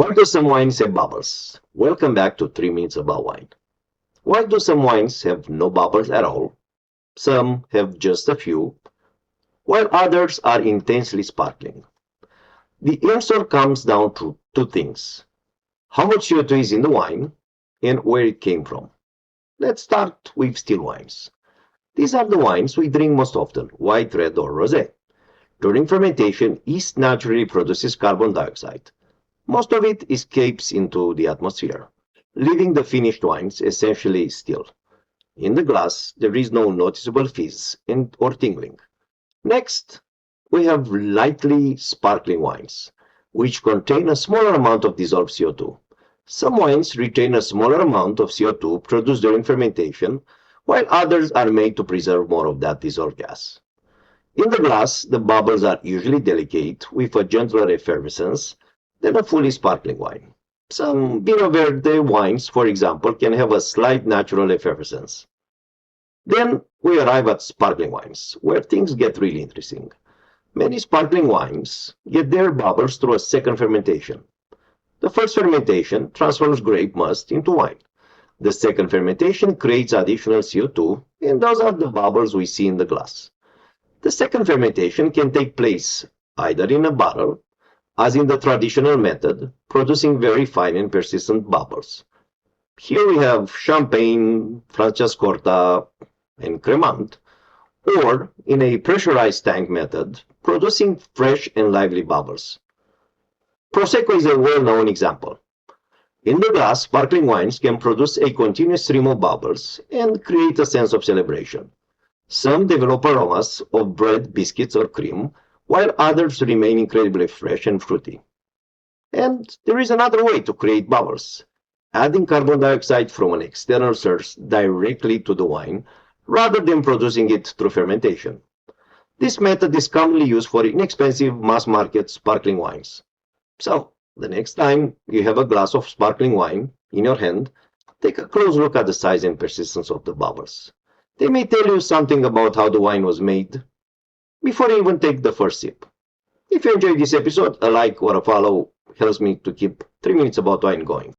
Why do some wines have bubbles? Welcome back to 3 Minutes About Wine. Why do some wines have no bubbles at all? Some have just a few, while others are intensely sparkling. The answer comes down to two things: how much CO2 is in the wine and where it came from. Let's start with still wines. These are the wines we drink most often, white, red, or rosé. During fermentation, yeast naturally produces carbon dioxide. Most of it escapes into the atmosphere, leaving the finished wines essentially still. In the glass, there is no noticeable fizz or tingling. Next, we have lightly sparkling wines, which contain a smaller amount of dissolved CO2. Some wines retain a smaller amount of CO2 produced during fermentation, while others are made to preserve more of that dissolved gas. In the glass, the bubbles are usually delicate, with a gentler effervescence than a fully sparkling wine. Some Vino Verde wines, for example, can have a slight natural effervescence. Then we arrive at sparkling wines, where things get really interesting. Many sparkling wines get their bubbles through a second fermentation. The first fermentation transforms grape must into wine. The second fermentation creates additional CO2, and those are the bubbles we see in the glass. The second fermentation can take place either in a bottle, as in the traditional method, producing very fine and persistent bubbles. Here we have Champagne, Franciascorta, and Cremant, or in a pressurized tank method, producing fresh and lively bubbles. Prosecco is a well-known example. In the glass, sparkling wines can produce a continuous stream of bubbles and create a sense of celebration. Some develop aromas of bread, biscuits, or cream, while others remain incredibly fresh and fruity. And there is another way to create bubbles: adding carbon dioxide from an external source directly to the wine, rather than producing it through fermentation. This method is commonly used for inexpensive mass-market sparkling wines. So, the next time you have a glass of sparkling wine in your hand, take a close look at the size and persistence of the bubbles. They may tell you something about how the wine was made before you even take the first sip. If you enjoyed this episode, a like or a follow helps me to keep 3 Minutes About Wine going.